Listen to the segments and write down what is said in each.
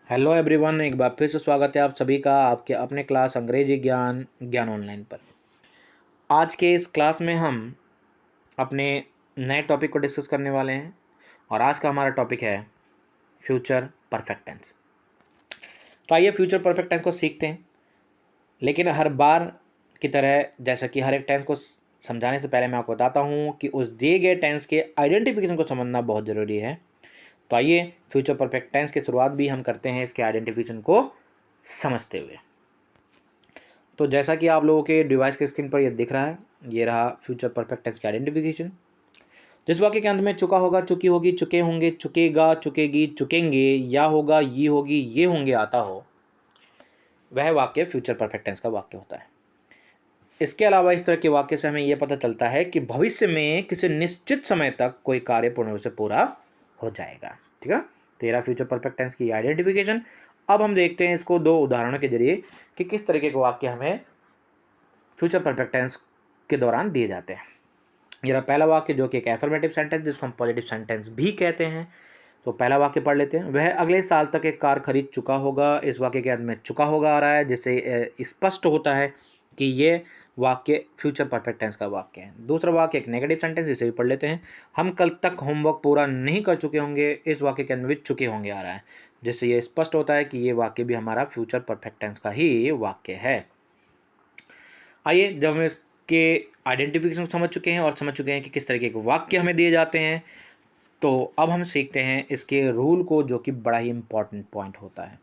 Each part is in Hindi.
हेलो एवरीवन, एक बार फिर से स्वागत है आप सभी का आपके अपने क्लास अंग्रेजी ज्ञान ऑनलाइन पर। आज के इस क्लास में हम अपने नए टॉपिक को डिस्कस करने वाले हैं और आज का हमारा टॉपिक है फ्यूचर परफेक्ट टेंस। तो आइए फ्यूचर परफेक्ट टेंस को सीखते हैं, लेकिन हर बार की तरह जैसा कि हर एक टेंस को समझाने से पहले मैं आपको बताता हूँ कि उस दिए गए टेंस के आइडेंटिफिकेशन को समझना बहुत ज़रूरी है। तो आइए फ्यूचर परफेक्ट टेंस की शुरुआत भी हम करते हैं इसके आइडेंटिफिकेशन को समझते हुए। तो जैसा कि आप लोगों के डिवाइस के स्क्रीन पर ये दिख रहा है, ये रहा फ्यूचर परफेक्ट टेंस की आइडेंटिफिकेशन। जिस वाक्य के अंत में चुका होगा, चुकी होगी, चुके होंगे, चुकेगा, चुकेगी, चुकेंगे, या होगा, ये होगी, ये होंगे आता हो, वह वाक्य फ्यूचर परफेक्ट टेंस का वाक्य होता है। इसके अलावा इस तरह के वाक्य से हमें यह पता चलता है कि भविष्य में किसी निश्चित समय तक कोई कार्य पूर्ण रूप से पूरा हो जाएगा। ठीक है, तेरा फ्यूचर परफेक्ट टेंस की आइडेंटिफिकेशन। अब हम देखते हैं इसको दो उदाहरणों के जरिए कि किस तरीके के वाक्य हमें फ्यूचर परफेक्ट टेंस के दौरान दिए जाते हैं। यह पहला वाक्य जो कि एक एफर्मेटिव सेंटेंस जिसको हम पॉजिटिव सेंटेंस भी कहते हैं। तो पहला वाक्य पढ़ लेते हैं। वह अगले साल तक एक कार खरीद चुका होगा। इस वाक्य के अंत में चुका होगा आ रहा है, जिससे स्पष्ट होता है कि ये वाक्य फ्यूचर परफेक्ट टेंस का वाक्य है। दूसरा वाक्य एक नेगेटिव सेंटेंस, इसे भी पढ़ लेते हैं। हम कल तक होमवर्क पूरा नहीं कर चुके होंगे। इस वाक्य के अंत में चुके होंगे आ रहा है, जिससे ये स्पष्ट होता है कि ये वाक्य भी हमारा फ्यूचर परफेक्ट टेंस का ही वाक्य है। आइए, जब हम इसके आइडेंटिफिकेशन समझ चुके हैं और समझ चुके हैं कि किस तरीके के वाक्य हमें दिए जाते हैं, तो अब हम सीखते हैं इसके रूल को, जो कि बड़ा ही इंपॉर्टेंट पॉइंट होता है।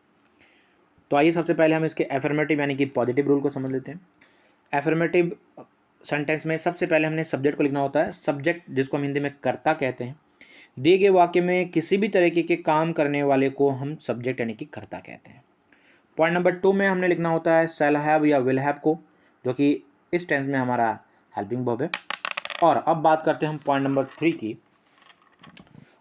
तो आइए सबसे पहले हम इसके एफर्मेटिव यानी कि पॉजिटिव रूल को समझ लेते हैं। एफर्मेटिव सेंटेंस में सबसे पहले हमने सब्जेक्ट को लिखना होता है। सब्जेक्ट, जिसको हम हिंदी में कर्ता कहते हैं। दिए गए वाक्य में किसी भी तरीके के काम करने वाले को हम सब्जेक्ट यानी कि कर्ता कहते हैं। पॉइंट नंबर 2 में हमने लिखना होता है शैल हैव या विल हैव को, जो कि इस टेंस में हमारा हेल्पिंग वर्ब है। और अब बात करते हैं हम पॉइंट नंबर 3 की।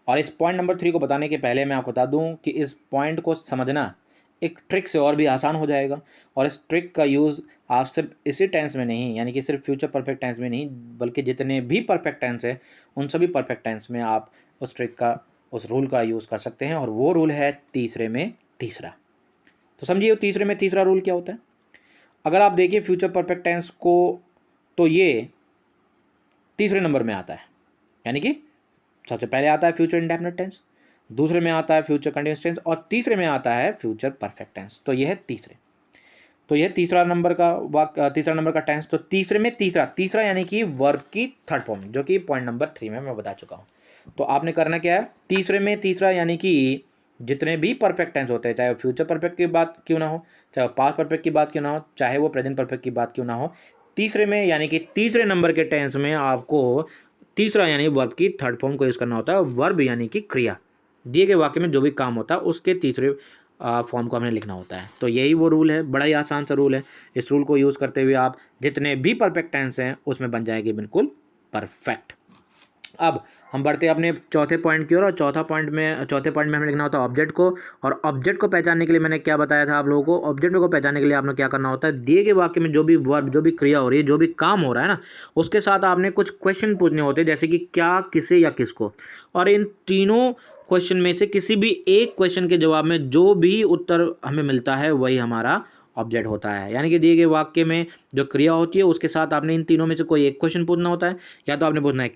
और इस पॉइंट नंबर 3 को बताने के पहले मैं आपको बता दूं कि इस पॉइंट को समझना एक ट्रिक से और भी आसान हो जाएगा। और इस ट्रिक का यूज़ आप सिर्फ इसी टेंस में नहीं, यानी कि सिर्फ फ्यूचर परफेक्ट टेंस में नहीं, बल्कि जितने भी परफेक्ट टेंस है उन सभी परफेक्ट टेंस में आप उस ट्रिक का, उस रूल का यूज़ कर सकते हैं। और वो रूल है तीसरे में तीसरा। तो समझिए तीसरे में तीसरा रूल क्या होता है। अगर आप देखिए फ्यूचर परफेक्ट टेंस को, तो ये तीसरे नंबर में आता है। यानी कि सबसे पहले आता है फ्यूचर इंडेफिनिट टेंस, दूसरे में आता है फ्यूचर कंटिन्यूअस टेंस और तीसरे में आता है फ्यूचर परफेक्ट टेंस। तो यह है तीसरे। तो यह तीसरा नंबर का टेंस। तो तीसरे में तीसरा, तीसरा यानी कि वर्ब की थर्ड फॉर्म, जो कि पॉइंट नंबर 3 में मैं बता चुका हूँ। तो आपने करना क्या है, तीसरे में तीसरा यानी कि जितने भी परफेक्ट टेंस होते हैं, चाहे वो फ्यूचर परफेक्ट की बात क्यों ना हो, चाहे वो पास्ट परफेक्ट की बात क्यों ना हो, चाहे वो प्रेजेंट परफेक्ट की बात क्यों ना हो, तीसरे में यानी कि तीसरे नंबर के टेंस में आपको तीसरा यानी वर्ब की थर्ड फॉर्म को यूज़ करना होता है। वर्ब यानी कि क्रिया, दिए गए वाक्य में जो भी काम होता है उसके तीसरे फॉर्म को हमें लिखना होता है। तो यही वो रूल है, बड़ा ही आसान सा रूल है। इस रूल को यूज़ करते हुए आप जितने भी परफेक्ट टेंस हैं उसमें बन जाएगी बिल्कुल परफेक्ट। अब हम बढ़ते हैं अपने चौथे पॉइंट की ओर। और चौथे पॉइंट में हमें लिखना होता है ऑब्जेक्ट को। और ऑब्जेक्ट को पहचानने के लिए मैंने क्या बताया था आप लोगों को, ऑब्जेक्ट को पहचानने के लिए आपने क्या करना होता है, दिए गए वाक्य में जो भी वर्ब, जो भी क्रिया हो रही है, जो भी काम हो रहा है ना, उसके साथ आपने कुछ क्वेश्चन पूछने होते हैं, जैसे कि क्या, किसे या किसको। और इन तीनों क्वेश्चन में से किसी भी एक क्वेश्चन के जवाब में जो भी उत्तर हमें मिलता है वही हमारा ऑब्जेक्ट होता है। यानी कि दिए गए वाक्य में जो क्रिया होती है उसके साथ आपने इन तीनों में से कोई एक क्वेश्चन पूछना होता है। या तो आपने पूछना है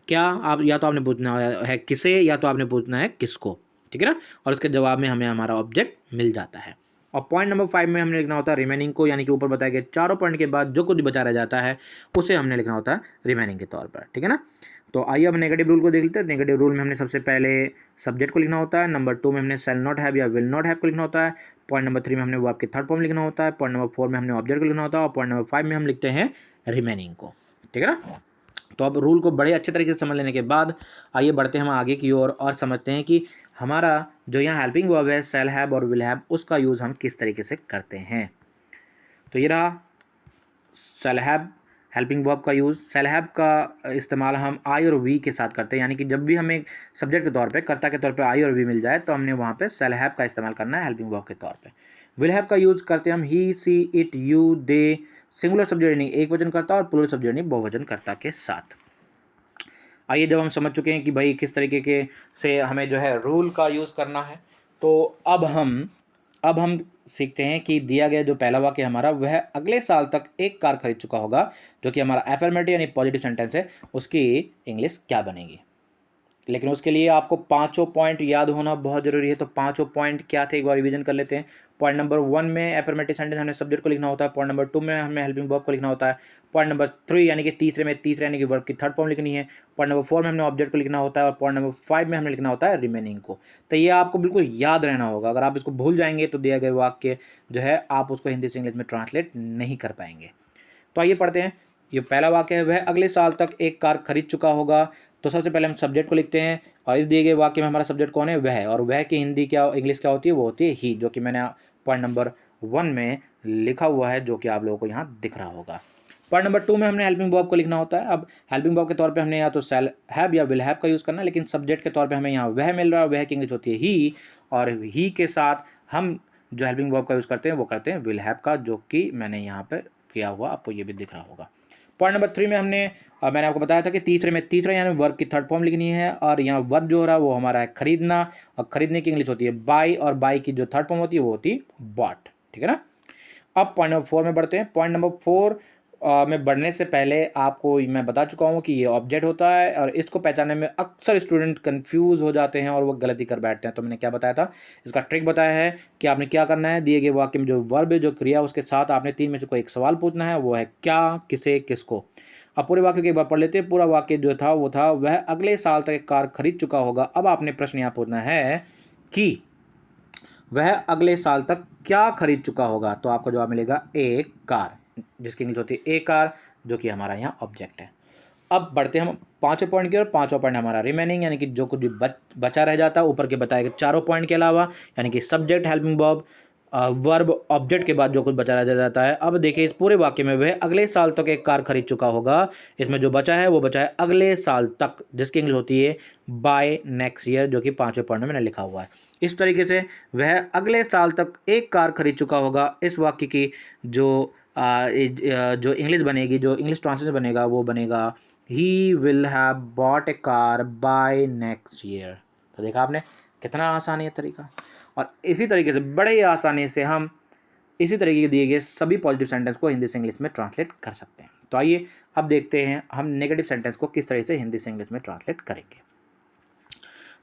क्या आप, या तो आपने पूछना है किसे, या तो आपने पूछना है किसको। ठीक है ना। और उसके जवाब में हमें हमारा ऑब्जेक्ट मिल जाता है। और पॉइंट नंबर 5 में हमने लिखना होता है रिमेनिंग को, यानी कि ऊपर बताए गए चारों पॉइंट के बाद जो कुछ बचा रह जाता है उसे हमने लिखना होता है रिमेनिंग के तौर पर। ठीक है ना। तो आइए अब नेगेटिव रूल को देख लेते हैं। नेगेटिव रूल में हमने सबसे पहले सब्जेक्ट को लिखना होता है। नंबर 2 में हमने शैल नॉट हैव या विल नॉट हैव को लिखना होता है। पॉइंट नंबर 3 में हमने वर्ब की थर्ड फॉर्म लिखना होता है। पॉइंट नंबर 4 में हमने ऑब्जेक्ट को लिखना होता है। और पॉइंट नंबर 5 में हम लिखते हैं रिमेनिंग को। ठीक है ना। तो अब रूल को बड़े अच्छे तरीके से समझ लेने के बाद आइए बढ़ते हैं हम आगे की ओर और समझते हैं कि हमारा जो यहाँ हेल्पिंग वर्ब है शैल हैव और विल हैव, उसका यूज़ हम किस तरीके से करते हैं। तो ये रहा शैल हैव, हेल्पिंग वर्ब का यूज़। शैल हैव का इस्तेमाल हम आई और वी के साथ करते हैं, यानी कि जब भी हमें सब्जेक्ट के तौर पे, कर्ता के तौर पे आई और वी मिल जाए तो हमने वहाँ पे शैल हैव का इस्तेमाल करना है हेल्पिंग वर्ब के तौर पे। विल हैव का यूज़ करते हैं हम he, she, it, you, they, singular subject यानी एक वचन कर्ता और प्लूरल सब्जेक्ट यानी बहुवचन कर्ता के साथ। आइए, जब हम समझ चुके हैं कि भाई किस तरीके के से हमें जो है रूल का यूज़ करना है, तो अब हम सीखते हैं कि दिया गया जो पहला वाक्य हमारा वह अगले साल तक एक कार खरीद चुका होगा, जो कि हमारा एफर्मेटिव यानी पॉजिटिव सेंटेंस है, उसकी इंग्लिश क्या बनेगी। लेकिन उसके लिए आपको पांचों पॉइंट याद होना बहुत जरूरी है। तो पांचों पॉइंट क्या थे एक बार रिवीजन कर लेते हैं। पॉइंट नंबर 1 में एफर्मेटिव सेंटेंस हमें सब्जेक्ट को लिखना होता है। पॉइंट नंबर 2 में हमें हेल्पिंग वर्ब को लिखना होता है। पॉइंट नंबर 3 यानी कि तीसरे यानी कि वर्ब की थर्ड फॉर्म लिखनी है। पॉइंट नंबर 4 में हमने ऑब्जेक्ट को लिखना होता है, और पॉइंट नंबर 5 में हमें लिखना होता है रिमेनिंग को। तो ये आपको बिल्कुल याद रहना होगा। अगर आप इसको भूल जाएंगे तो दिया गया वाक्य जो है आप उसको हिंदी से इंग्लिश में ट्रांसलेट नहीं कर पाएंगे। तो आइए पढ़ते हैं। ये पहला वाक्य है, वह अगले साल तक एक कार खरीद चुका होगा। तो सबसे पहले हम सब्जेक्ट को लिखते हैं, और इस दिए गए वाक्य में हमारा सब्जेक्ट कौन है, वह। और वह की हिंदी क्या इंग्लिश क्या होती है, वो होती है ही, जो कि मैंने पॉइंट नंबर 1 में लिखा हुआ है, जो कि आप लोगों को यहाँ दिख रहा होगा। पॉइंट नंबर 2 में हमने हेल्पिंग वर्ब को लिखना होता है। अब हेल्पिंग वर्ब के तौर पे हमने या तो शैल हैव या विल हैव का यूज़ करना है, लेकिन सब्जेक्ट के तौर पे हमें यहाँ वह मिल रहा है। वह की इंग्लिश होती है ही, और ही के साथ हम जो हेल्पिंग वर्ब का यूज़ करते हैं वो करते हैं विल हैव का, जो कि मैंने यहाँ पर किया हुआ आपको ये भी दिख रहा होगा। पॉइंट नंबर 3 में मैंने आपको बताया था कि तीसरा यानी वर्ब की थर्ड फॉर्म लिखनी है, और यहाँ वर्ब जो हो रहा है वो हमारा है खरीदना, और खरीदने की इंग्लिश होती है बाई, और बाई की जो थर्ड फॉर्म होती है वो होती है बॉट। ठीक है ना। अब पॉइंट नंबर 4 में बढ़ते हैं। पॉइंट नंबर 4 में बढ़ने से पहले आपको मैं बता चुका हूँ कि ये ऑब्जेक्ट होता है, और इसको पहचानने में अक्सर स्टूडेंट कंफ्यूज हो जाते हैं और वो गलती कर बैठते हैं। तो मैंने क्या बताया था, इसका ट्रिक बताया है कि आपने क्या करना है, दिए गए वाक्य में जो वर्ब है, जो क्रिया, उसके साथ आपने 3 में से कोई एक सवाल पूछना है। वो है क्या, किसे, किसको। अब पूरे वाक्य की एक बार पढ़ लेते हैं। पूरा वाक्य जो था वो था, वह अगले साल तक एक कार खरीद चुका होगा। अब आपने प्रश्न यहाँ पूछना है कि वह अगले साल तक क्या खरीद चुका होगा। तो आपका जवाब मिलेगा एक कार, जिसकी इंग्लिश होती है ए कार, जो कि हमारा यहाँ ऑब्जेक्ट है। अब बढ़ते हैं हम पांचों पॉइंट की ओर। पांचों पॉइंट हमारा रिमेनिंग, यानी कि जो कुछ भी बचा रह जाता है ऊपर के बताए गए चारों पॉइंट के अलावा, यानी कि subject, helping verb, verb, object के बाद जो कुछ बचा रह जाता है। अब देखिए इस पूरे वाक्य में वह अगले साल तक एक कार खरीद चुका होगा, इसमें जो बचा है वो बचा है अगले साल तक, जिसकी इंग्लिश होती है बाय नेक्स्ट ईयर, जो कि पांचवें पॉइंट में मैंने लिखा हुआ है। इस तरीके से वह अगले साल तक एक कार खरीद चुका होगा, इस वाक्य की जो जो इंग्लिश बनेगी, जो इंग्लिश ट्रांसलेशन बनेगा, वो बनेगा ही will have bought a car by next year. तो देखा आपने कितना आसान है तरीका। और इसी तरीके से बड़े ही आसानी से हम इसी तरीके के दिए गए सभी पॉजिटिव सेंटेंस को हिंदी से इंग्लिश में ट्रांसलेट कर सकते हैं। तो आइए अब देखते हैं हम नेगेटिव सेंटेंस को किस तरह से हिंदी से इंग्लिश में ट्रांसलेट करेंगे।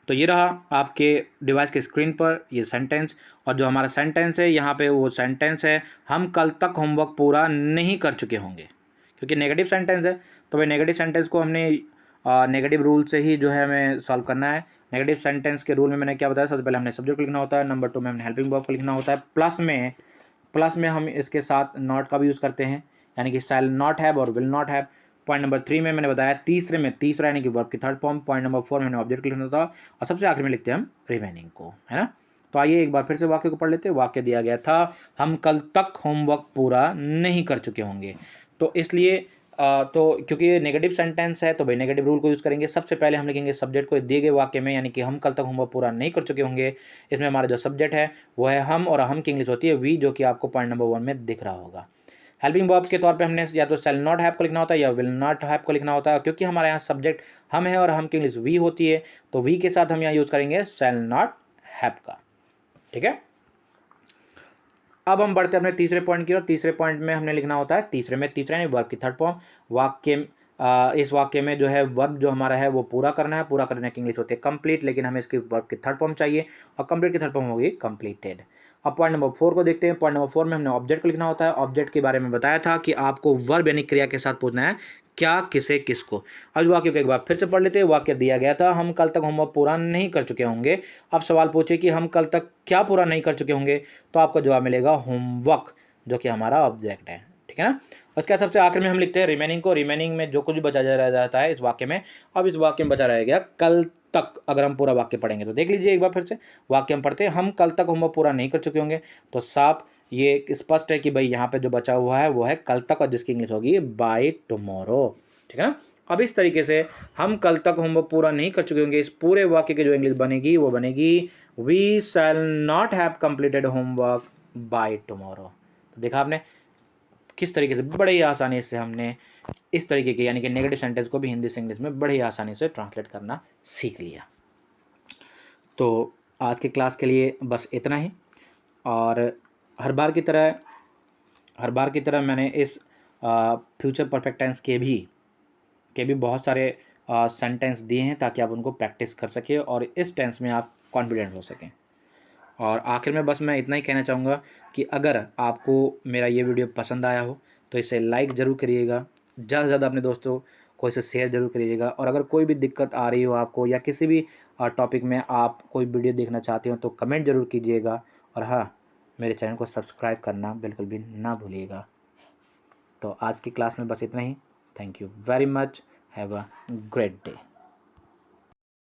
तो ये रहा आपके डिवाइस के स्क्रीन पर ये सेंटेंस, और जो हमारा सेंटेंस है यहाँ पे वो सेंटेंस है, हम कल तक होमवर्क पूरा नहीं कर चुके होंगे। क्योंकि नेगेटिव सेंटेंस है तो भाई नेगेटिव सेंटेंस को हमने नेगेटिव रूल से ही जो है हमें सॉल्व करना है। नेगेटिव सेंटेंस के रूल में मैंने क्या बताया, सबसे पहले हमने सब्जेक्ट को लिखना होता है, नंबर 2 में हमने हेल्पिंग वर्ब को लिखना होता है, प्लस में हम इसके साथ नॉट का भी यूज़ करते हैं, यानी कि शैल नॉट हैव और will not have. Point number 3 में मैंने बताया तीसरा यानी कि वर्ब की थर्ड फॉर्म। पॉइंट नंबर 4 में हमने ऑब्जेक्ट लिखना था, और सबसे आखिर में लिखते हैं हम रिमेनिंग को, है ना। तो आइए एक बार फिर से वाक्य को पढ़ लेते हैं। वाक्य दिया गया था, हम कल तक होमवर्क पूरा नहीं कर चुके होंगे। तो इसलिए तो क्योंकि ये नेगेटिव सेंटेंस है तो भाई नेगेटिव रूल को यूज़ करेंगे। सबसे पहले हम लिखेंगे सब्जेक्ट को दिए गए वाक्य में, यानी कि हम कल तक होमवर्क पूरा नहीं कर चुके होंगे। इसमें हमारा जो सब्जेक्ट है वो है हम, और हम की इंग्लिश होती है वी, जो कि आपको पॉइंट नंबर 1 में दिख रहा होगा। हेल्पिंग वर्ब के तौर पे हमने या तो शैल नॉट हैव को लिखना होता है या विल नॉट हैव को लिखना होता है। क्योंकि हमारे यहाँ सब्जेक्ट हम है और हम की इंग्लिश वी होती है, तो वी के साथ हम यहाँ यूज़ करेंगे शैल नॉट हैव का। ठीक है। अब हम बढ़ते हैं अपने तीसरे पॉइंट की ओर। तीसरे पॉइंट में हमने लिखना होता है तीसरा यानी वर्ब की थर्ड फॉर्म। वाक्य इस वाक्य में जो है वर्ब जो हमारा है वो पूरा करना है। पूरा करने की इंग्लिश होती है कंप्लीट, लेकिन हमें इसकी वर्ब की थर्ड फॉर्म चाहिए, और कंप्लीट की थर्ड फॉर्म होगी कंप्लीटेड। अब पॉइंट नंबर 4 को देखते हैं। पॉइंट नंबर 4 में हमने ऑब्जेक्ट को लिखना होता है। ऑब्जेक्ट के बारे में बताया था कि आपको वर्ब यानी क्रिया के साथ पूछना है क्या, किसे, किसको। अब वाक्य को एक बार फिर से पढ़ लेते हैं। वाक्य दिया गया था, हम कल तक होमवर्क पूरा नहीं कर चुके होंगे। अब सवाल पूछे कि हम कल तक क्या पूरा नहीं कर चुके होंगे, तो आपका जवाब मिलेगा होमवर्क, जो कि हमारा ऑब्जेक्ट है। ठीक है ना। उसके बाद सबसे आखिर में हम लिखते हैं रिमेनिंग को। रिमेनिंग में जो कुछ भी बचा रह जाता है इस वाक्य में। अब इस वाक्य में बचा रह गया कल तक। अगर हम पूरा वाक्य पढ़ेंगे तो देख लीजिए एक बार फिर से वाक्य हम पढ़ते हैं, हम कल तक होमवर्क पूरा नहीं कर चुके होंगे। तो साफ ये स्पष्ट है कि भाई यहाँ पे जो बचा हुआ है वो है कल तक, और जिसकी इंग्लिश होगी बाय टुमारो। ठीक है ना। अब इस तरीके से हम कल तक होमवर्क पूरा नहीं कर चुके होंगे, इस पूरे वाक्य की जो इंग्लिश बनेगी वो बनेगी we shall not have completed homework by tomorrow. तो देखा आपने किस तरीके से बड़े ही आसानी से हमने इस तरीके के यानी कि नेगेटिव सेंटेंस को भी हिंदी से इंग्लिश में बड़े ही आसानी से ट्रांसलेट करना सीख लिया। तो आज की क्लास के लिए बस इतना ही। और हर बार की तरह मैंने इस फ्यूचर परफेक्ट टेंस के भी बहुत सारे सेंटेंस दिए हैं ताकि आप उनको प्रैक्टिस कर सकें और इस टेंस में आप कॉन्फिडेंट हो सकें। और आखिर में बस मैं इतना ही कहना चाहूँगा कि अगर आपको मेरा ये वीडियो पसंद आया हो तो इसे लाइक ज़रूर करिएगा, ज़्यादा से ज़्यादा अपने दोस्तों को इसे शेयर ज़रूर करिएगा। और अगर कोई भी दिक्कत आ रही हो आपको या किसी भी टॉपिक में आप कोई वीडियो देखना चाहते हो तो कमेंट ज़रूर कीजिएगा। और हाँ, मेरे चैनल को सब्सक्राइब करना बिल्कुल भी ना भूलिएगा। तो आज की क्लास में बस इतना ही। Thank you very much. Have a great day.